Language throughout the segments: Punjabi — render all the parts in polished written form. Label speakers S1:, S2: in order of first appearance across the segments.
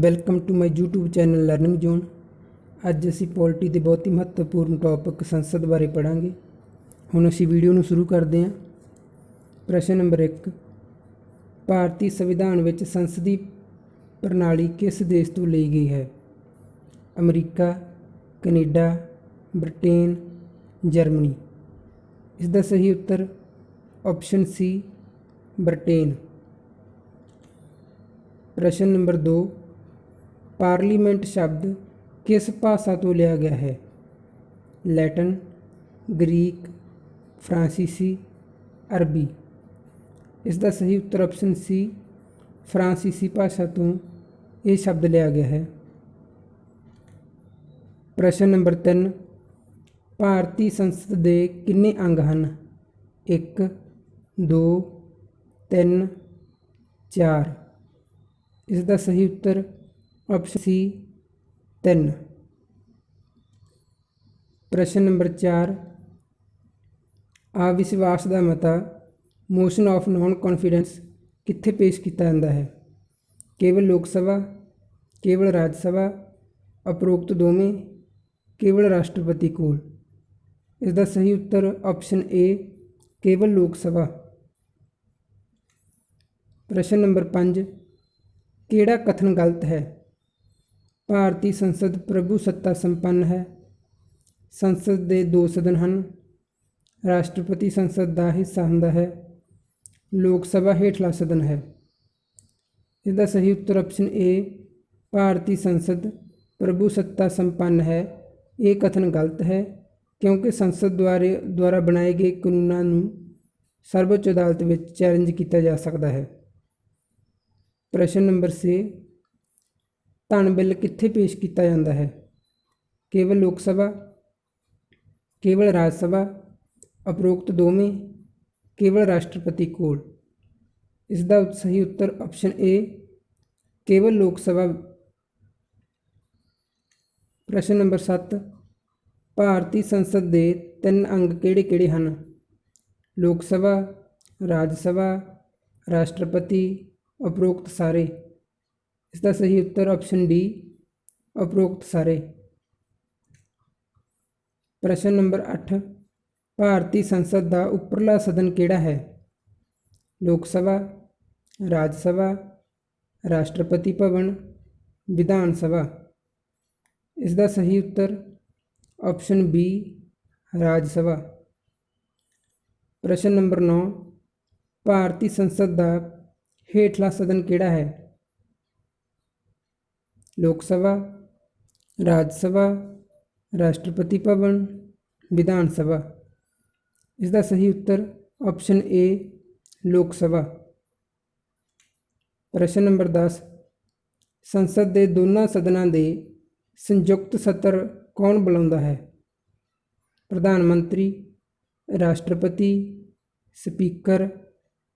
S1: Welcome to my YouTube channel learning zone. ਅੱਜ ਅਸੀਂ ਪੋਲਿਟੀ ਦੇ ਬਹੁਤ ਹੀ ਮਹੱਤਵਪੂਰਨ ਟੌਪਿਕ ਸੰਸਦ ਬਾਰੇ ਪੜ੍ਹਾਂਗੇ। ਹੁਣ ਅਸੀਂ ਵੀਡੀਓ ਨੂੰ ਸ਼ੁਰੂ ਕਰਦੇ ਹਾਂ। ਪ੍ਰਸ਼ਨ ਨੰਬਰ 1, ਭਾਰਤੀ ਸੰਵਿਧਾਨ ਵਿੱਚ ਸੰਸਦੀ ਪ੍ਰਣਾਲੀ ਕਿਸ ਦੇਸ਼ ਤੋਂ ਲਈ ਗਈ ਹੈ? America, Canada, Britain, Germany. ਇਸ ਦਾ ਸਹੀ ਉੱਤਰ ਆਪਸ਼ਨ ਸੀ, ਬ੍ਰਿਟੇਨ। ਪ੍ਰਸ਼ਨ ਨੰਬਰ 2, ਪਾਰਲੀਮੈਂਟ ਸ਼ਬਦ ਕਿਸ ਭਾਸ਼ਾ ਤੋਂ ਲਿਆ ਗਿਆ ਹੈ? ਲੈਟਨ, ਗਰੀਕ, ਫਰਾਂਸੀਸੀ, ਅਰਬੀ। ਇਸ ਦਾ ਸਹੀ ਉੱਤਰ ਆਪਸ਼ਨ ਸੀ, ਫਰਾਂਸੀਸੀ ਭਾਸ਼ਾ ਤੋਂ ਇਹ ਸ਼ਬਦ ਲਿਆ ਗਿਆ ਹੈ। ਪ੍ਰਸ਼ਨ ਨੰਬਰ 3, ਭਾਰਤੀ ਸੰਸਦ ਦੇ ਕਿੰਨੇ ਅੰਗ ਹਨ? 1, 2, 3, 4। ਇਸ ਦਾ ਸਹੀ ਉੱਤਰ ਆਪਸ਼ਨ ਸੀ, 3। ਪ੍ਰਸ਼ਨ ਨੰਬਰ 4, ਅਵਿਸ਼ਵਾਸ ਦਾ ਮਤਾ ਮੋਸ਼ਨ ਆਫ ਨੋਨ ਕੌਨਫੀਡੈਂਸ ਕਿੱਥੇ ਪੇਸ਼ ਕੀਤਾ ਜਾਂਦਾ ਹੈ? ਕੇਵਲ ਲੋਕ ਸਭਾ, ਕੇਵਲ ਰਾਜ ਸਭਾ, ਉਪਰੋਕਤ ਦੋਵੇਂ, ਕੇਵਲ ਰਾਸ਼ਟਰਪਤੀ ਕੋਲ। ਇਸ ਦਾ ਸਹੀ ਉੱਤਰ ਆਪਸ਼ਨ ਏ, ਕੇਵਲ ਲੋਕ ਸਭਾ। ਪ੍ਰਸ਼ਨ ਨੰਬਰ 5, ਕਿਹੜਾ ਕਥਨ ਗਲਤ ਹੈ? ਭਾਰਤੀ ਸੰਸਦ ਪ੍ਰਭੂ ਸੱਤਾ ਸੰਪੰਨ ਹੈ, ਸੰਸਦ ਦੇ 2 ਸਦਨ ਹਨ, ਰਾਸ਼ਟਰਪਤੀ ਸੰਸਦ ਦਾ ਹਿੱਸਾ ਹੁੰਦਾ ਹੈ, ਲੋਕ ਸਭਾ ਹੇਠਲਾ ਸਦਨ ਹੈ। ਇਸ ਦਾ ਸਹੀ ਉੱਤਰ ਆਪਸ਼ਨ ਏ, ਭਾਰਤੀ ਸੰਸਦ ਪ੍ਰਭੂ ਸੱਤਾ ਸੰਪੰਨ ਹੈ। ਇਹ ਕਥਨ ਗਲਤ ਹੈ ਕਿਉਂਕਿ ਸੰਸਦ ਦੁਆਰਾ ਬਣਾਏ ਗਏ ਕਾਨੂੰਨਾਂ ਨੂੰ ਸਰਵਉੱਚ ਅਦਾਲਤ ਵਿੱਚ ਚੈਲੰਜ ਕੀਤਾ ਜਾ ਸਕਦਾ ਹੈ। ਪ੍ਰਸ਼ਨ ਨੰਬਰ 6, ਧਨ ਬਿੱਲ ਕਿੱਥੇ ਪੇਸ਼ ਕੀਤਾ ਜਾਂਦਾ ਹੈ? ਕੇਵਲ ਲੋਕ ਸਭਾ, ਕੇਵਲ ਰਾਜ ਸਭਾ, ਉਪਰੋਕਤ ਦੋਵੇਂ, ਕੇਵਲ ਰਾਸ਼ਟਰਪਤੀ ਕੋਲ। ਇਸ ਦਾ ਸਹੀ ਉੱਤਰ ਆਪਸ਼ਨ ਏ, ਕੇਵਲ ਲੋਕ ਸਭਾ। ਪ੍ਰਸ਼ਨ ਨੰਬਰ 7, ਭਾਰਤੀ ਸੰਸਦ ਦੇ 3 ਅੰਗ ਕਿਹੜੇ ਕਿਹੜੇ ਹਨ? ਲੋਕ ਸਭਾ, ਰਾਜ ਸਭਾ, ਰਾਸ਼ਟਰਪਤੀ, ਉਪਰੋਕਤ ਸਾਰੇ। ਇਸ ਦਾ ਸਹੀ ਉੱਤਰ ਆਪਸ਼ਨ ਡੀ, ਉਪਰੋਕਤ ਸਾਰੇ। ਪ੍ਰਸ਼ਨ ਨੰਬਰ 8, ਭਾਰਤੀ ਸੰਸਦ ਦਾ ਉੱਪਰਲਾ ਸਦਨ ਕਿਹੜਾ ਹੈ? ਲੋਕ ਸਭਾ, ਰਾਜ ਸਭਾ, ਰਾਸ਼ਟਰਪਤੀ ਭਵਨ, ਵਿਧਾਨ ਸਭਾ। ਇਸ ਦਾ ਸਹੀ ਉੱਤਰ ਆਪਸ਼ਨ ਬੀ, ਰਾਜ ਸਭਾ। ਪ੍ਰਸ਼ਨ ਨੰਬਰ 9, ਭਾਰਤੀ ਸੰਸਦ ਦਾ ਹੇਠਲਾ ਸਦਨ ਕਿਹੜਾ ਹੈ? ਲੋਕ ਸਭਾ, ਰਾਜ ਸਭਾ, ਰਾਸ਼ਟਰਪਤੀ ਭਵਨ, ਵਿਧਾਨ ਸਭਾ। ਇਸ ਦਾ ਸਹੀ ਉੱਤਰ ਆਪਸ਼ਨ ਏ, ਲੋਕ ਸਭਾ। ਪ੍ਰਸ਼ਨ ਨੰਬਰ 10, ਸੰਸਦ ਦੇ ਦੋਨਾਂ ਸਦਨਾਂ ਦੇ ਸੰਯੁਕਤ ਸਤਰ ਕੌਣ ਬੁਲਾਉਂਦਾ ਹੈ? ਪ੍ਰਧਾਨ ਮੰਤਰੀ, ਰਾਸ਼ਟਰਪਤੀ, ਸਪੀਕਰ,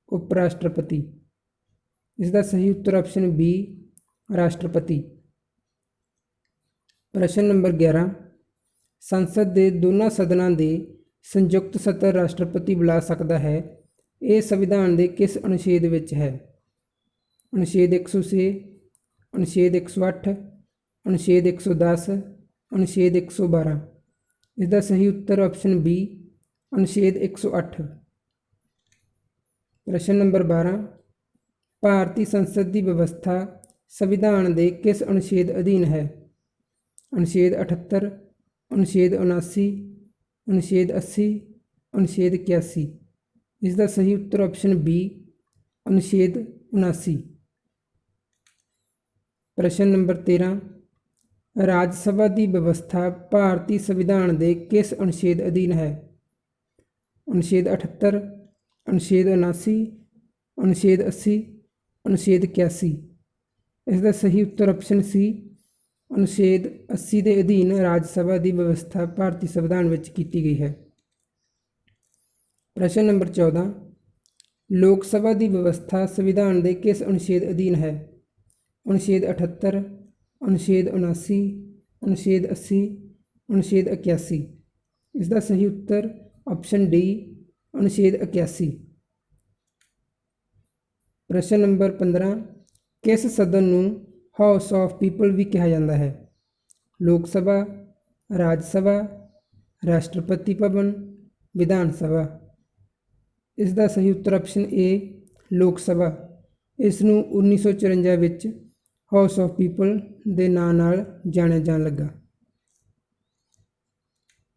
S1: ਉਪ ਰਾਸ਼ਟਰਪਤੀ। ਇਸ ਦਾ ਸਹੀ ਉੱਤਰ ਆਪਸ਼ਨ ਬੀ, ਰਾਸ਼ਟਰਪਤੀ। ਪ੍ਰਸ਼ਨ ਨੰਬਰ 11, ਸੰਸਦ ਦੇ ਦੋਨਾਂ ਸਦਨਾਂ ਦੇ ਸੰਯੁਕਤ ਸਤਰ ਰਾਸ਼ਟਰਪਤੀ ਬੁਲਾ ਸਕਦਾ ਹੈ। ਇਹ ਸੰਵਿਧਾਨ ਦੇ ਕਿਸ ਅਨੁਛੇਦ ਵਿੱਚ ਹੈ? ਅਨੁਛੇਦ 106, ਅਨੁਛੇਦ 108, ਅਨੁਛੇਦ 110, ਅਨੁਛੇਦ 112। ਇਸ ਦਾ ਸਹੀ ਉੱਤਰ ਆਪਸ਼ਨ ਬੀ, ਅਨੁਛੇਦ 108। ਪ੍ਰਸ਼ਨ ਨੰਬਰ 12, ਭਾਰਤੀ ਸੰਸਦ ਦੀ ਵਿਵਸਥਾ ਸੰਵਿਧਾਨ ਦੇ ਕਿਸ ਅਨੁਛੇਦ ਅਧੀਨ ਹੈ? ਅਨੁਛੇਦ 78, ਅਨੁਛੇਦ 79, ਅਨੁਛੇਦ 80, ਅਨੁਛੇਦ 81। ਇਸ ਦਾ ਸਹੀ ਉੱਤਰ ਆਪਸ਼ਨ ਬੀ, ਅਨੁਛੇਦ 79। ਪ੍ਰਸ਼ਨ ਨੰਬਰ 13, ਰਾਜ ਸਭਾ ਦੀ ਵਿਵਸਥਾ ਭਾਰਤੀ ਸੰਵਿਧਾਨ ਦੇ ਕਿਸ ਅਨੁਛੇਦ ਅਧੀਨ ਹੈ? ਅਨੁਛੇਦ 78, ਅਨੁਛੇਦ 79, ਅਨੁਛੇਦ 80, ਅਨੁਛੇਦ 81। ਇਸ ਦਾ ਸਹੀ ਉੱਤਰ ਆਪਸ਼ਨ ਸੀ, ਅਨੁਛੇਦ 80 ਦੇ ਅਧੀਨ ਰਾਜ ਸਭਾ ਦੀ ਵਿਵਸਥਾ ਭਾਰਤੀ ਸੰਵਿਧਾਨ ਵਿੱਚ ਕੀਤੀ ਗਈ ਹੈ। ਪ੍ਰਸ਼ਨ ਨੰਬਰ 14, ਲੋਕ ਸਭਾ ਦੀ ਵਿਵਸਥਾ ਸੰਵਿਧਾਨ ਦੇ ਕਿਸ ਅਨੁਛੇਦ ਅਧੀਨ ਹੈ? ਅਨੁਛੇਦ 78, ਅਨੁਛੇਦ 79, ਅਨੁਛੇਦ 80, ਅਨੁਛੇਦ 81। ਇਸ ਦਾ ਸਹੀ ਉੱਤਰ ਆਪਸ਼ਨ ਡੀ, ਅਨੁਛੇਦ 81। ਪ੍ਰਸ਼ਨ ਨੰਬਰ 15, ਕਿਸ ਸਦਨ ਨੂੰ ਹਾਊਸ ਆਫ ਪੀਪਲ ਵੀ ਕਿਹਾ ਜਾਂਦਾ ਹੈ। ਲੋਕ ਸਭਾ, ਰਾਜ ਸਭਾ, ਰਾਸ਼ਟਰਪਤੀ ਭਵਨ, ਵਿਧਾਨ ਸਭਾ। ਇਸ ਦਾ ਸਹੀ ਉੱਤਰ ਆਪਸ਼ਨ ਏ ਲੋਕ ਸਭਾ। ਇਸ ਨੂੰ 1954 ਵਿੱਚ ਹਾਊਸ ਆਫ ਪੀਪਲ ਦੇ ਨਾਂ ਨਾਲ ਜਾਣਿਆ ਜਾਣ ਲੱਗਾ।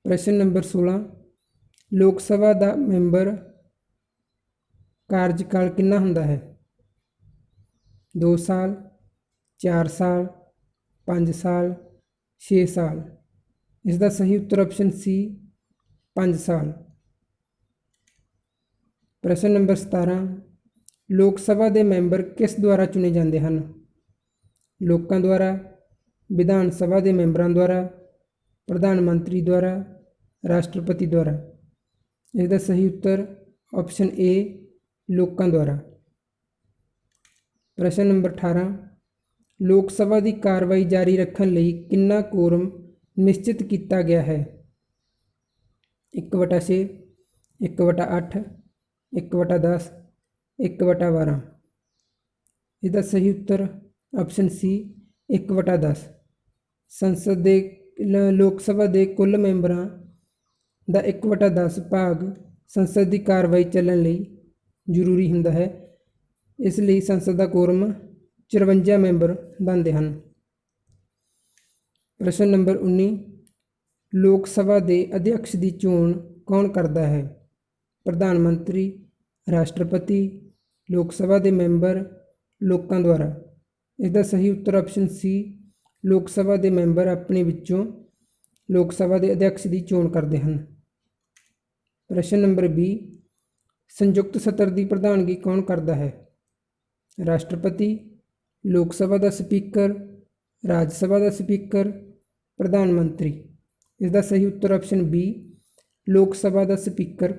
S1: ਪ੍ਰਸ਼ਨ ਨੰਬਰ 16, ਲੋਕ ਸਭਾ ਦਾ ਮੈਂਬਰ ਕਾਰਜਕਾਲ ਕਿੰਨਾ ਹੁੰਦਾ ਹੈ? 2 ਸਾਲ, 4 ਸਾਲ, 5 ਸਾਲ, 6 ਸਾਲ। ਇਸ ਦਾ ਸਹੀ ਉੱਤਰ ਆਪਸ਼ਨ ਸੀ 5 ਸਾਲ। ਪ੍ਰਸ਼ਨ ਨੰਬਰ 17, ਲੋਕ ਸਭਾ ਦੇ ਮੈਂਬਰ ਕਿਸ ਦੁਆਰਾ ਚੁਣੇ ਜਾਂਦੇ ਹਨ? ਲੋਕਾਂ ਦੁਆਰਾ, ਵਿਧਾਨ ਸਭਾ ਦੇ ਮੈਂਬਰਾਂ ਦੁਆਰਾ, ਪ੍ਰਧਾਨ ਮੰਤਰੀ ਦੁਆਰਾ, ਰਾਸ਼ਟਰਪਤੀ ਦੁਆਰਾ। ਇਸ ਦਾ ਸਹੀ ਉੱਤਰ ਆਪਸ਼ਨ ਏ ਲੋਕਾਂ ਦੁਆਰਾ। ਪ੍ਰਸ਼ਨ ਨੰਬਰ 18, ਲੋਕ ਸਭਾ ਦੀ ਕਾਰਵਾਈ ਜਾਰੀ ਰੱਖਣ ਲਈ ਕਿੰਨਾ ਕੋਰਮ ਨਿਸ਼ਚਿਤ ਕੀਤਾ ਗਿਆ ਹੈ? 1/6, 1/8, 1/10, 1/12। ਇਸ ਦਾ ਸਹੀ ਉੱਤਰ ਆਪਸ਼ਨ ਸੀ 1/10। ਸੰਸਦ ਦੇ ਲੋਕ ਸਭਾ ਦੇ ਕੁੱਲ ਮੈਂਬਰਾਂ ਦਾ 1/10 ਭਾਗ ਸੰਸਦ ਦੀ ਕਾਰਵਾਈ ਚੱਲਣ ਲਈ ਜ਼ਰੂਰੀ ਹੁੰਦਾ ਹੈ। ਇਸ ਲਈ ਸੰਸਦ ਦਾ ਕੋਰਮ 54 ਮੈਂਬਰ ਬਣਦੇ ਹਨ। ਪ੍ਰਸ਼ਨ ਨੰਬਰ 19, ਲੋਕ ਸਭਾ ਦੇ ਅਧਿਅਕਸ਼ ਦੀ ਚੋਣ ਕੌਣ ਕਰਦਾ ਹੈ? ਪ੍ਰਧਾਨ ਮੰਤਰੀ, ਰਾਸ਼ਟਰਪਤੀ, ਲੋਕ ਸਭਾ ਦੇ ਮੈਂਬਰ, ਲੋਕਾਂ ਦੁਆਰਾ। ਇਸ ਦਾ ਸਹੀ ਉੱਤਰ ਆਪਸ਼ਨ ਸੀ ਲੋਕ ਸਭਾ ਦੇ ਮੈਂਬਰ ਆਪਣੇ ਵਿੱਚੋਂ ਲੋਕ ਸਭਾ ਦੇ ਅਧਿਅਕਸ਼ ਦੀ ਚੋਣ ਕਰਦੇ ਹਨ। ਪ੍ਰਸ਼ਨ ਨੰਬਰ 20, ਸੰਯੁਕਤ ਸਤਰ ਦੀ ਪ੍ਰਧਾਨਗੀ ਕੌਣ ਕਰਦਾ ਹੈ? ਰਾਸ਼ਟਰਪਤੀ, ਲੋਕ ਸਭਾ ਦਾ ਸਪੀਕਰ, ਰਾਜ ਸਭਾ ਦਾ ਸਪੀਕਰ, ਪ੍ਰਧਾਨ ਮੰਤਰੀ। ਇਸ ਦਾ ਸਹੀ ਉੱਤਰ ਆਪਸ਼ਨ ਬੀ ਲੋਕ ਸਭਾ ਦਾ ਸਪੀਕਰ।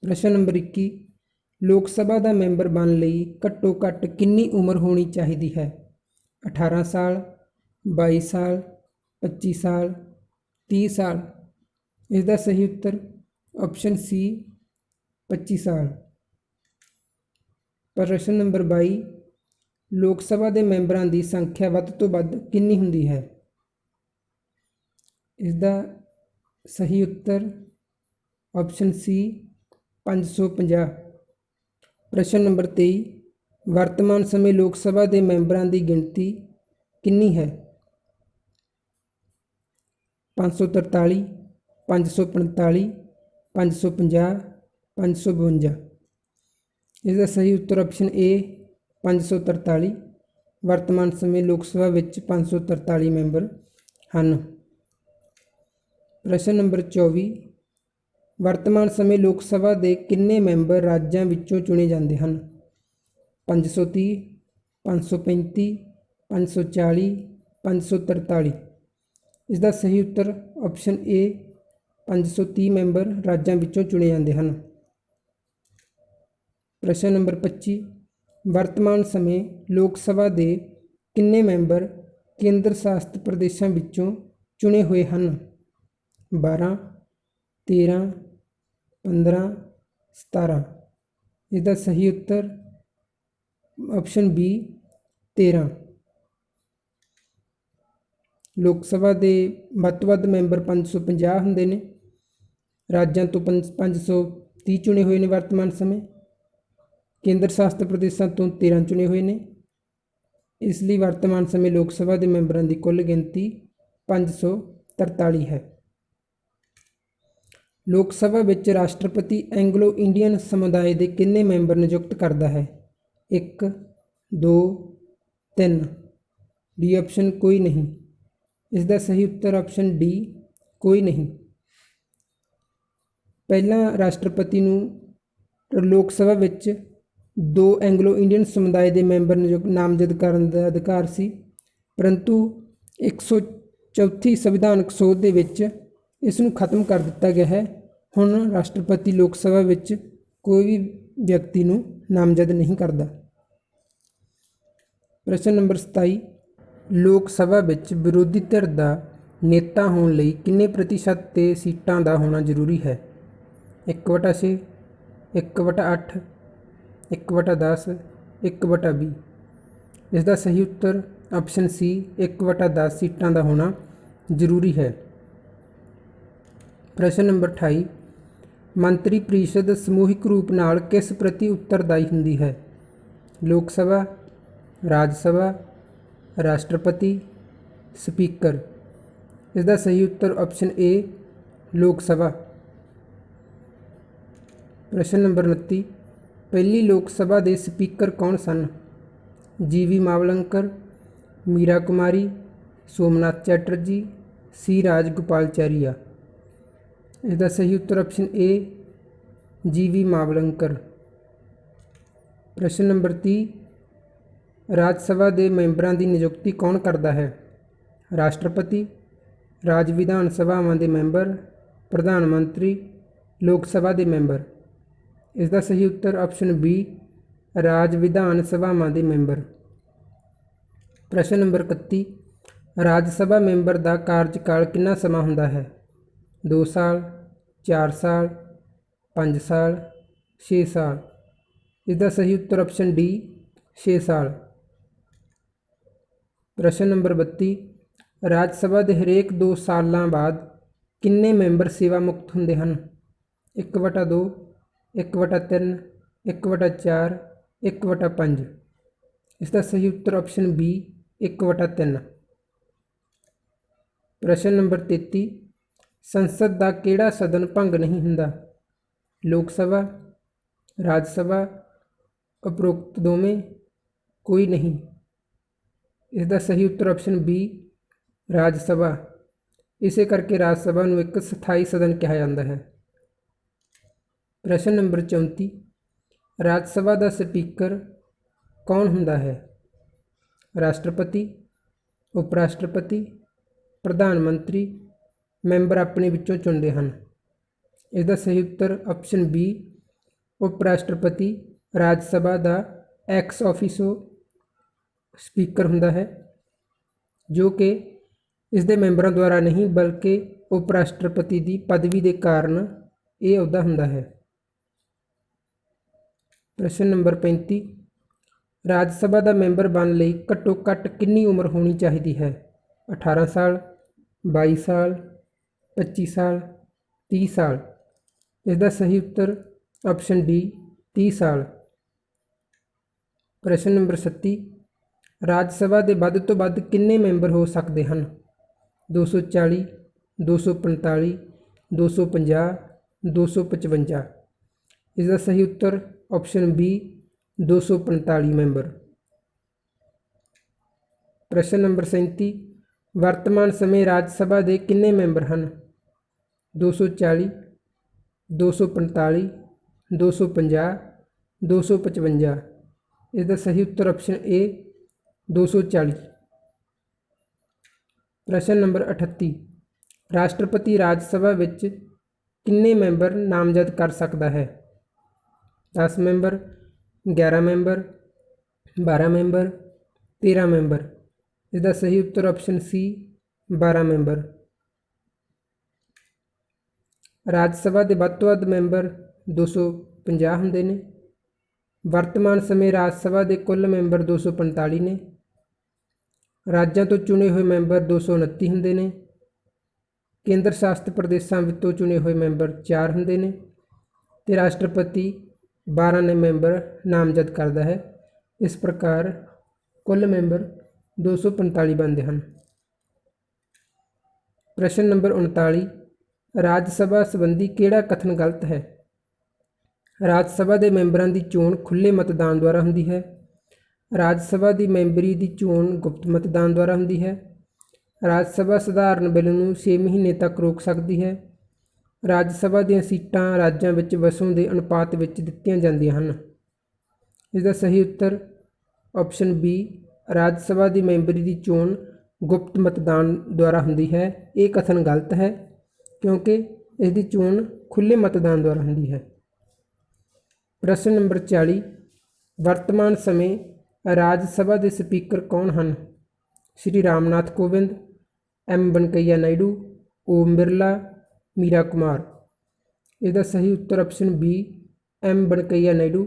S1: ਪ੍ਰਸ਼ਨ ਨੰਬਰ 21, ਲੋਕ ਸਭਾ ਦਾ ਮੈਂਬਰ ਬਣਨ ਲਈ ਘੱਟੋ ਘੱਟ ਕਿੰਨੀ ਉਮਰ ਹੋਣੀ ਚਾਹੀਦੀ ਹੈ? 18 ਸਾਲ, 22 ਸਾਲ, 25 ਸਾਲ, 30 ਸਾਲ। ਇਸ ਦਾ ਸਹੀ ਉੱਤਰ ਆਪਸ਼ਨ ਸੀ 25 ਸਾਲ। ਪ੍ਰਸ਼ਨ ਨੰਬਰ 22, ਲੋਕ ਸਭਾ ਦੇ ਮੈਂਬਰਾਂ ਦੀ ਸੰਖਿਆ ਵੱਧ ਤੋਂ ਵੱਧ ਕਿੰਨੀ ਹੁੰਦੀ ਹੈ? ਇਸ ਦਾ ਸਹੀ ਉੱਤਰ ਆਪਸ਼ਨ ਸੀ 550। ਪ੍ਰਸ਼ਨ ਨੰਬਰ 23, ਵਰਤਮਾਨ ਸਮੇਂ ਲੋਕ ਸਭਾ ਦੇ ਮੈਂਬਰਾਂ ਦੀ ਗਿਣਤੀ ਕਿੰਨੀ ਹੈ? 543, 545, 550, 552। ਇਸ ਦਾ ਸਹੀ ਉੱਤਰ ਆਪਸ਼ਨ ਏ 543। ਵਰਤਮਾਨ ਸਮੇਂ ਲੋਕ ਸਭਾ ਵਿੱਚ 543 ਮੈਂਬਰ ਹਨ। ਪ੍ਰਸ਼ਨ ਨੰਬਰ 24, ਵਰਤਮਾਨ ਸਮੇਂ ਲੋਕ ਸਭਾ ਦੇ ਕਿੰਨੇ ਮੈਂਬਰ ਰਾਜਾਂ ਵਿੱਚੋਂ ਚੁਣੇ ਜਾਂਦੇ ਹਨ? 530, 535, 540, 543। ਇਸ ਦਾ ਸਹੀ ਉੱਤਰ ਆਪਸ਼ਨ ਏ 530 ਮੈਂਬਰ ਰਾਜਾਂ ਵਿੱਚੋਂ ਚੁਣੇ ਜਾਂਦੇ ਹਨ। ਪ੍ਰਸ਼ਨ ਨੰਬਰ 25, ਵਰਤਮਾਨ ਸਮੇਂ ਲੋਕ ਸਭਾ ਦੇ ਕਿੰਨੇ ਮੈਂਬਰ ਕੇਂਦਰ ਸ਼ਾਸਿਤ ਪ੍ਰਦੇਸ਼ਾਂ ਵਿੱਚੋਂ ਚੁਣੇ ਹੋਏ ਹਨ? 12, 13, 15, 17। ਇਸ ਦਾ ਸਹੀ ਉੱਤਰ ਆਪਸ਼ਨ ਬੀ 13। ਲੋਕ ਸਭਾ ਦੇ ਵੱਧ ਤੋਂ ਵੱਧ ਮੈਂਬਰ 550 ਹੁੰਦੇ ਨੇ। ਰਾਜਾਂ ਤੋਂ 530 ਚੁਣੇ ਹੋਏ ਨੇ ਵਰਤਮਾਨ ਸਮੇਂ। ਕੇਂਦਰ ਸ਼ਾਸਿਤ ਪ੍ਰਦੇਸ਼ਾਂ ਤੋਂ 13 ਚੁਣੇ ਹੋਏ ਨੇ। ਇਸ ਲਈ ਵਰਤਮਾਨ ਸਮੇਂ ਲੋਕ ਸਭਾ ਦੇ ਮੈਂਬਰਾਂ ਦੀ ਕੁੱਲ ਗਿਣਤੀ 543 ਹੈ। ਲੋਕ ਸਭਾ ਵਿੱਚ ਰਾਸ਼ਟਰਪਤੀ ਐਂਗਲੋ ਇੰਡੀਅਨ ਸਮੁਦਾਇ ਦੇ ਕਿੰਨੇ ਮੈਂਬਰ ਨਿਯੁਕਤ ਕਰਦਾ ਹੈ? 1, 2, 3। ਡੀ ਆਪਸ਼ਨ ਕੋਈ ਨਹੀਂ। ਇਸ ਦਾ ਸਹੀ ਉੱਤਰ ਆਪਸ਼ਨ ਡੀ ਕੋਈ ਨਹੀਂ। ਪਹਿਲਾਂ ਰਾਸ਼ਟਰਪਤੀ ਨੂੰ ਲੋਕ ਸਭਾ ਵਿੱਚ 2 ਐਂਗਲੋ ਇੰਡੀਅਨ ਸਮੁਦਾਇ ਦੇ ਮੈਂਬਰ ਨਾਮਜ਼ਦ ਕਰਨ ਦਾ ਅਧਿਕਾਰ ਸੀ, ਪਰੰਤੂ 104 ਸੰਵਿਧਾਨਕ ਸੋਧ ਦੇ ਵਿੱਚ ਇਸ ਨੂੰ ਖਤਮ ਕਰ ਦਿੱਤਾ ਗਿਆ ਹੈ। ਹੁਣ ਰਾਸ਼ਟਰਪਤੀ ਲੋਕ ਸਭਾ ਵਿੱਚ ਕੋਈ ਵੀ ਵਿਅਕਤੀ ਨੂੰ ਨਾਮਜ਼ਦ ਨਹੀਂ ਕਰਦਾ। ਪ੍ਰਸ਼ਨ ਨੰਬਰ 27, ਲੋਕ ਸਭਾ ਵਿੱਚ ਵਿਰੋਧੀ ਧਿਰ ਦਾ ਨੇਤਾ ਹੋਣ ਲਈ ਕਿੰਨੇ ਪ੍ਰਤੀਸ਼ਤ ਤੇ ਸੀਟਾਂ ਦਾ ਹੋਣਾ ਜ਼ਰੂਰੀ ਹੈ? 1/6, 1/8, 1/10, 1/20। ਇਸ ਦਾ ਸਹੀ ਉੱਤਰ ਆਪਸ਼ਨ ਸੀ 1/10 ਸੀਟਾਂ ਦਾ ਹੋਣਾ ਜ਼ਰੂਰੀ ਹੈ। ਪ੍ਰਸ਼ਨ ਨੰਬਰ 28, ਮੰਤਰੀ ਪ੍ਰੀਸ਼ਦ ਸਮੂਹਿਕ ਰੂਪ ਨਾਲ ਕਿਸ ਪ੍ਰਤੀ ਉੱਤਰਦਾਈ ਹੁੰਦੀ ਹੈ? ਲੋਕ ਸਭਾ, ਰਾਜ ਸਭਾ, ਰਾਸ਼ਟਰਪਤੀ, ਸਪੀਕਰ। ਇਸ ਦਾ ਸਹੀ ਉੱਤਰ ਆਪਸ਼ਨ ਏ ਲੋਕ ਸਭਾ। ਪ੍ਰਸ਼ਨ ਨੰਬਰ 29, ਪਹਿਲੀ ਲੋਕ ਸਭਾ ਦੇ ਸਪੀਕਰ ਕੌਣ ਸਨ? ਜੀ.ਵੀ. ਮਾਵਲੰਕਰ, ਮੀਰਾ ਕੁਮਾਰੀ, ਸੋਮਨਾਥ ਚੈਟਰਜੀ, ਸੀ ਰਾਜਗੋਪਾਲਚਾਰੀਆ। ਇਸ ਦਾ ਸਹੀ ਉੱਤਰ ਆਪਸ਼ਨ ਏ ਜੀ.ਵੀ. ਮਾਵਲੰਕਰ। ਪ੍ਰਸ਼ਨ ਨੰਬਰ 30, ਰਾਜ ਸਭਾ ਦੇ ਮੈਂਬਰਾਂ ਦੀ ਨਿਯੁਕਤੀ ਕੌਣ ਕਰਦਾ ਹੈ? ਰਾਸ਼ਟਰਪਤੀ, ਰਾਜ ਵਿਧਾਨ ਸਭਾਵਾਂ ਦੇ ਮੈਂਬਰ, ਪ੍ਰਧਾਨ ਮੰਤਰੀ, ਲੋਕ ਸਭਾ ਦੇ ਮੈਂਬਰ। ਇਸ ਦਾ ਸਹੀ ਉੱਤਰ ਆਪਸ਼ਨ ਬੀ ਰਾਜ ਵਿਧਾਨ ਸਭਾਵਾਂ ਦੇ ਮੈਂਬਰ। ਪ੍ਰਸ਼ਨ ਨੰਬਰ 31, ਰਾਜ ਸਭਾ ਮੈਂਬਰ ਦਾ ਕਾਰਜਕਾਲ ਕਿੰਨਾ ਸਮਾਂ ਹੁੰਦਾ ਹੈ? 2 ਸਾਲ, 4 ਸਾਲ, 5 ਸਾਲ, 6 ਸਾਲ। ਇਸ ਦਾ ਸਹੀ ਉੱਤਰ ਆਪਸ਼ਨ ਡੀ 6 ਸਾਲ। ਪ੍ਰਸ਼ਨ ਨੰਬਰ 32, ਰਾਜ ਸਭਾ ਦੇ ਹਰੇਕ 2 ਸਾਲਾਂ ਬਾਅਦ ਕਿੰਨੇ ਮੈਂਬਰ ਸੇਵਾ ਮੁਕਤ ਹੁੰਦੇ ਹਨ? 1/2, 1/3, 1/4, 1/5। ਇਸ ਦਾ ਸਹੀ ਉੱਤਰ ਆਪਸ਼ਨ ਬੀ 1/3। ਪ੍ਰਸ਼ਨ ਨੰਬਰ 33, ਸੰਸਦ ਦਾ ਕਿਹੜਾ ਸਦਨ ਭੰਗ ਨਹੀਂ ਹੁੰਦਾ? ਲੋਕ ਸਭਾ, ਰਾਜ ਸਭਾ, ਉਪਰੋਕਤ ਦੋਵੇਂ, ਕੋਈ ਨਹੀਂ। ਇਸ ਦਾ ਸਹੀ ਉੱਤਰ ਆਪਸ਼ਨ ਬੀ ਰਾਜ ਸਭਾ। ਇਸੇ ਕਰਕੇ ਰਾਜ ਸਭਾ ਨੂੰ ਇੱਕ ਸਥਾਈ ਸਦਨ ਕਿਹਾ ਜਾਂਦਾ ਹੈ। ਪ੍ਰਸ਼ਨ ਨੰਬਰ 34, ਰਾਜ ਸਭਾ ਦਾ ਸਪੀਕਰ ਕੌਣ ਹੁੰਦਾ ਹੈ? ਰਾਸ਼ਟਰਪਤੀ, ਉਪ ਰਾਸ਼ਟਰਪਤੀ, ਪ੍ਰਧਾਨ ਮੰਤਰੀ, ਮੈਂਬਰ ਆਪਣੇ ਵਿੱਚੋਂ ਚੁਣਦੇ ਹਨ। ਇਸ ਦਾ ਸਹੀ ਉੱਤਰ ਆਪਸ਼ਨ ਬੀ ਉਪ ਰਾਸ਼ਟਰਪਤੀ ਰਾਜ ਸਭਾ ਦਾ ਐਕਸ ਆਫਿਸੋ ਸਪੀਕਰ ਹੁੰਦਾ ਹੈ, ਜੋ ਕਿ ਇਸ ਦੇ ਮੈਂਬਰਾਂ ਦੁਆਰਾ ਨਹੀਂ ਬਲਕਿ ਉਪ ਰਾਸ਼ਟਰਪਤੀ ਦੀ ਪਦਵੀ ਦੇ ਕਾਰਨ ਇਹ ਅਹੁਦਾ ਹੁੰਦਾ ਹੈ। ਪ੍ਰਸ਼ਨ ਨੰਬਰ 35, ਰਾਜ ਸਭਾ ਦਾ ਮੈਂਬਰ ਬਣਨ ਲਈ ਘੱਟੋ ਘੱਟ ਕਿੰਨੀ ਉਮਰ ਹੋਣੀ ਚਾਹੀਦੀ ਹੈ? 18 ਸਾਲ, 22 ਸਾਲ, 25 ਸਾਲ, 30 ਸਾਲ। ਇਸ ਦਾ ਸਹੀ ਉੱਤਰ ਆਪਸ਼ਨ ਡੀ 30 ਸਾਲ। ਪ੍ਰਸ਼ਨ ਨੰਬਰ 37, ਰਾਜ ਸਭਾ ਦੇ ਵੱਧ ਤੋਂ ਵੱਧ ਕਿੰਨੇ ਮੈਂਬਰ ਹੋ ਸਕਦੇ ਹਨ? 240, 245, 250, 255। ਇਸ ਦਾ ਸਹੀ ਉੱਤਰ ਆਪਸ਼ਨ ਬੀ 245 ਮੈਂਬਰ। ਪ੍ਰਸ਼ਨ ਨੰਬਰ 37, ਵਰਤਮਾਨ ਸਮੇਂ ਰਾਜ ਸਭਾ ਦੇ ਕਿੰਨੇ ਮੈਂਬਰ ਹਨ? 240, 245, 250, 255। ਇਸ ਦਾ ਸਹੀ ਉੱਤਰ ਆਪਸ਼ਨ ਏ 240। ਪ੍ਰਸ਼ਨ ਨੰਬਰ 38, ਰਾਸ਼ਟਰਪਤੀ ਰਾਜ ਸਭਾ ਵਿੱਚ ਕਿੰਨੇ ਮੈਂਬਰ ਨਾਮਜ਼ਦ ਕਰ ਸਕਦਾ ਹੈ? 10 ਮੈਂਬਰ, 11 ਮੈਂਬਰ, 12 ਮੈਂਬਰ, 13 ਮੈਂਬਰ। ਇਸ ਦਾ ਸਹੀ ਉੱਤਰ ਆਪਸ਼ਨ ਸੀ 12 ਮੈਂਬਰ। ਰਾਜ ਸਭਾ ਦੇ ਵੱਧ ਤੋਂ ਵੱਧ ਮੈਂਬਰ 250 ਹੁੰਦੇ ਨੇ। ਵਰਤਮਾਨ ਸਮੇਂ ਰਾਜ ਸਭਾ ਦੇ ਕੁੱਲ ਮੈਂਬਰ 245 ਨੇ। ਰਾਜਾਂ ਤੋਂ ਚੁਣੇ ਹੋਏ ਮੈਂਬਰ 229 ਹੁੰਦੇ ਨੇ। ਕੇਂਦਰ ਸ਼ਾਸਤ ਪ੍ਰਦੇਸ਼ਾਂ ਵਿੱਚੋਂ ਚੁਣੇ ਹੋਏ ਮੈਂਬਰ 4 ਹੁੰਦੇ ਨੇ ਅਤੇ ਰਾਸ਼ਟਰਪਤੀ 12 ਮੈਂਬਰ ਨਾਮਜ਼ਦ ਕਰਦਾ ਹੈ। ਇਸ ਪ੍ਰਕਾਰ ਕੁੱਲ ਮੈਂਬਰ 245 ਬਣਦੇ ਹਨ। ਪ੍ਰਸ਼ਨ ਨੰਬਰ 39, ਰਾਜ ਸਭਾ ਸੰਬੰਧੀ ਕਿਹੜਾ ਕਥਨ ਗਲਤ ਹੈ? ਰਾਜ ਸਭਾ ਦੇ ਮੈਂਬਰਾਂ ਦੀ ਚੋਣ ਖੁੱਲ੍ਹੇ ਮਤਦਾਨ ਦੁਆਰਾ ਹੁੰਦੀ ਹੈ। ਰਾਜ ਸਭਾ ਦੀ ਮੈਂਬਰੀ ਦੀ ਚੋਣ ਗੁਪਤ ਮਤਦਾਨ ਦੁਆਰਾ ਹੁੰਦੀ ਹੈ। ਰਾਜ ਸਭਾ ਸਧਾਰਨ ਬਿੱਲ ਨੂੰ 6 ਮਹੀਨੇ ਤੱਕ ਰੋਕ ਸਕਦੀ ਹੈ। ਰਾਜ ਸਭਾ ਦੀਆਂ ਸੀਟਾਂ ਰਾਜਾਂ ਵਿੱਚ ਵਸੋਂ ਦੇ ਅਨੁਪਾਤ ਵਿੱਚ ਦਿੱਤੀਆਂ ਜਾਂਦੀਆਂ ਹਨ। ਇਸ ਦਾ ਸਹੀ ਉੱਤਰ ਆਪਸ਼ਨ ਬੀ ਰਾਜ ਸਭਾ ਦੀ ਮੈਂਬਰੀ ਦੀ ਚੋਣ ਗੁਪਤ ਮਤਦਾਨ ਦੁਆਰਾ ਹੁੰਦੀ ਹੈ। ਇਹ ਕਥਨ ਗਲਤ ਹੈ ਕਿਉਂਕਿ ਇਸ ਦੀ ਚੋਣ ਖੁੱਲ੍ਹੇ ਮਤਦਾਨ ਦੁਆਰਾ ਹੁੰਦੀ ਹੈ। ਪ੍ਰਸ਼ਨ ਨੰਬਰ 40, ਵਰਤਮਾਨ ਸਮੇਂ ਰਾਜ ਸਭਾ ਦੇ ਸਪੀਕਰ ਕੌਣ ਹਨ? ਸ਼੍ਰੀ ਰਾਮਨਾਥ ਕੋਵਿੰਦ, ਐਮ ਵੈਂਕਈਆ ਨਾਇਡੂ, ਓਮ ਬਿਰਲਾ, ਮੀਰਾ ਕੁਮਾਰ। ਇਸ ਦਾ ਸਹੀ ਉੱਤਰ option B M Venkaiah Naidu,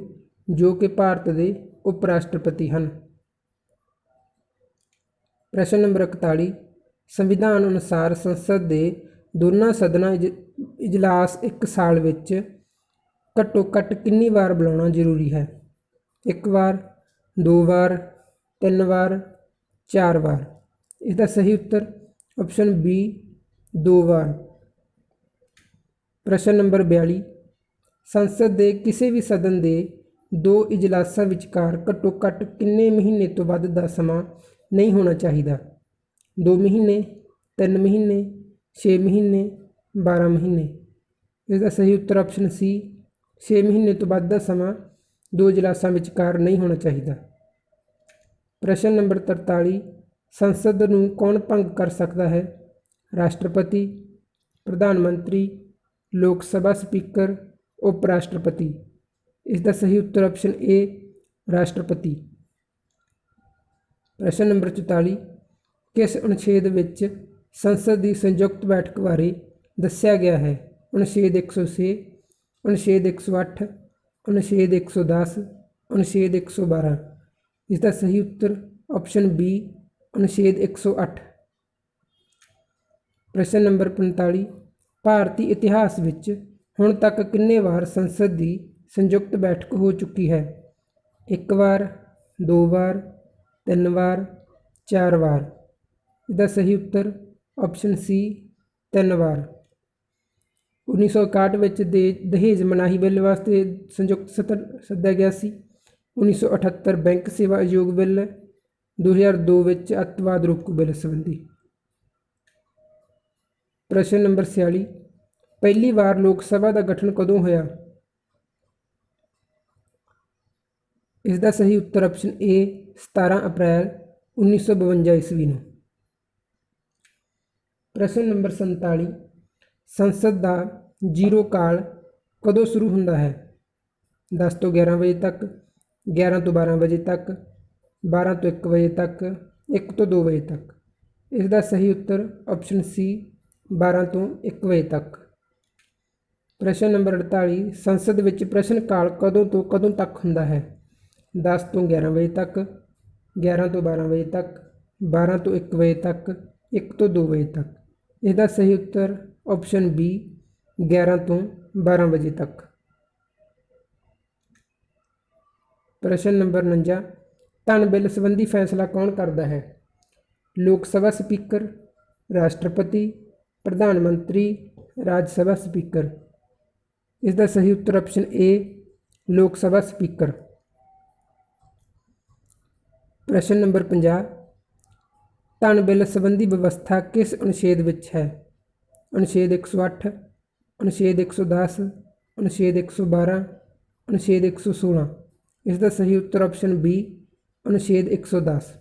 S1: ਜੋ ਕਿ ਭਾਰਤ ਦੇ ਉਪ ਰਾਸ਼ਟਰਪਤੀ ਹਨ। ਪ੍ਰਸ਼ਨ ਨੰਬਰ 41 ਸੰਵਿਧਾਨ ਅਨੁਸਾਰ ਸੰਸਦ ਦੇ ਦੋਨਾਂ ਸਦਨਾਂ ਇਜਲਾਸ ਇੱਕ ਸਾਲ ਵਿੱਚ ਘੱਟੋ ਘੱਟ ਕਿੰਨੀ ਵਾਰ ਬੁਲਾਉਣਾ ਜ਼ਰੂਰੀ ਹੈ? 1 ਵਾਰ, 2 ਵਾਰ, 3 ਵਾਰ, 4 ਵਾਰ। ਇਸ ਦਾ ਸਹੀ ਉੱਤਰ ਆਪਸ਼ਨ ਬੀ 2 ਵਾਰ। ਪ੍ਰਸ਼ਨ ਨੰਬਰ 42 ਸੰਸਦ ਦੇ ਕਿਸੇ ਵੀ ਸਦਨ ਦੇ 2 ਇਜਲਾਸਾਂ ਵਿਚਕਾਰ ਘੱਟੋ ਘੱਟ ਕਿੰਨੇ ਮਹੀਨੇ ਤੋਂ ਵੱਧ ਦਾ ਸਮਾਂ ਨਹੀਂ ਹੋਣਾ ਚਾਹੀਦਾ? 2 ਮਹੀਨੇ, 3 ਮਹੀਨੇ, 6 ਮਹੀਨੇ, 12 ਮਹੀਨੇ। ਇਸ ਦਾ ਸਹੀ ਉੱਤਰ ਆਪਸ਼ਨ ਸੀ 6 ਮਹੀਨੇ ਤੋਂ ਵੱਧ ਦਾ ਸਮਾਂ 2 ਇਜਲਾਸਾਂ ਵਿਚਕਾਰ ਨਹੀਂ ਹੋਣਾ ਚਾਹੀਦਾ। ਪ੍ਰਸ਼ਨ ਨੰਬਰ 43 ਸੰਸਦ ਨੂੰ ਕੌਣ ਭੰਗ ਕਰ ਸਕਦਾ ਹੈ? ਰਾਸ਼ਟਰਪਤੀ, ਪ੍ਰਧਾਨ ਮੰਤਰੀ, ਲੋਕ ਸਭਾ ਸਪੀਕਰ, ਉਪ ਰਾਸ਼ਟਰਪਤੀ। ਇਸ ਦਾ ਸਹੀ ਉੱਤਰ ਆਪਸ਼ਨ ਏ ਰਾਸ਼ਟਰਪਤੀ। ਪ੍ਰਸ਼ਨ ਨੰਬਰ 44 ਕਿਸ ਅਨੁਛੇਦ ਵਿੱਚ ਸੰਸਦ ਦੀ ਸੰਯੁਕਤ ਬੈਠਕ ਬਾਰੇ ਦੱਸਿਆ ਗਿਆ ਹੈ? ਅਨੁਛੇਦ 106, ਅਨੁਛੇਦ 108, ਅਨੁਛੇਦ 110, ਅਨੁਛੇਦ 112। ਇਸ ਦਾ ਸਹੀ ਉੱਤਰ ਆਪਸ਼ਨ ਬੀ ਅਨੁਛੇਦ 108। ਪ੍ਰਸ਼ਨ ਨੰਬਰ 45 ਭਾਰਤੀ ਇਤਿਹਾਸ ਵਿੱਚ ਹੁਣ ਤੱਕ ਕਿੰਨੇ ਵਾਰ ਸੰਸਦ ਦੀ ਸੰਯੁਕਤ ਬੈਠਕ ਹੋ ਚੁੱਕੀ ਹੈ? 1 ਵਾਰ, 2 ਵਾਰ, 3 ਵਾਰ, 4 ਵਾਰ। इसका सही उत्तर ऑप्शन सी 3 वार। 1961 में दहेज मनाही बिल वास्ते संयुक्त सत्र सद्या गया सी। 1978 बैंक सेवा आयोग बिल, 2002 में अतवाद रोकू बिल संबंधी। प्रश्न नंबर 46 पहली बार लोक सभा का गठन कदों होया? इसका सही उत्तर ऑप्शन ए 17 अप्रैल 1952 ईस्वी में। प्रश्न नंबर 47 संसद का जीरो काल कदों शुरू होंदा है? 10 तो 11 बजे तक, 11 तो 12 बजे तक, 12 तो 1 बजे तक, 1 तो 2 बजे तक। इसका सही उत्तर ऑप्शन सी 12 तो 1 बजे तक। प्रश्न नंबर 48 संसद में प्रश्न काल कदों तो कदों तक होंदा है? 10 तो 11 बजे तक, 11 तो 12 बजे तक, 12 तो 1 बजे तक, 1 तो 2 बजे तक। इसका सही उत्तर ऑप्शन बी 11 तो 12 बजे तक। प्रश्न नंबर 49 धन बिल संबंधी फैसला कौन करता है? लोक सभा स्पीकर, राष्ट्रपति, प्रधानमंत्री, राज्य सभा स्पीकर। इसका सही उत्तर ऑप्शन ए लोक सभा स्पीकर। प्रश्न नंबर 50 धन बिल संबंधी व्यवस्था किस अनुच्छेद विच है? अनुच्छेद 108, अनुच्छेद 110, अनुच्छेद 112, अनुच्छेद 116। इसका सही उत्तर ऑप्शन बी अनुच्छेद 110।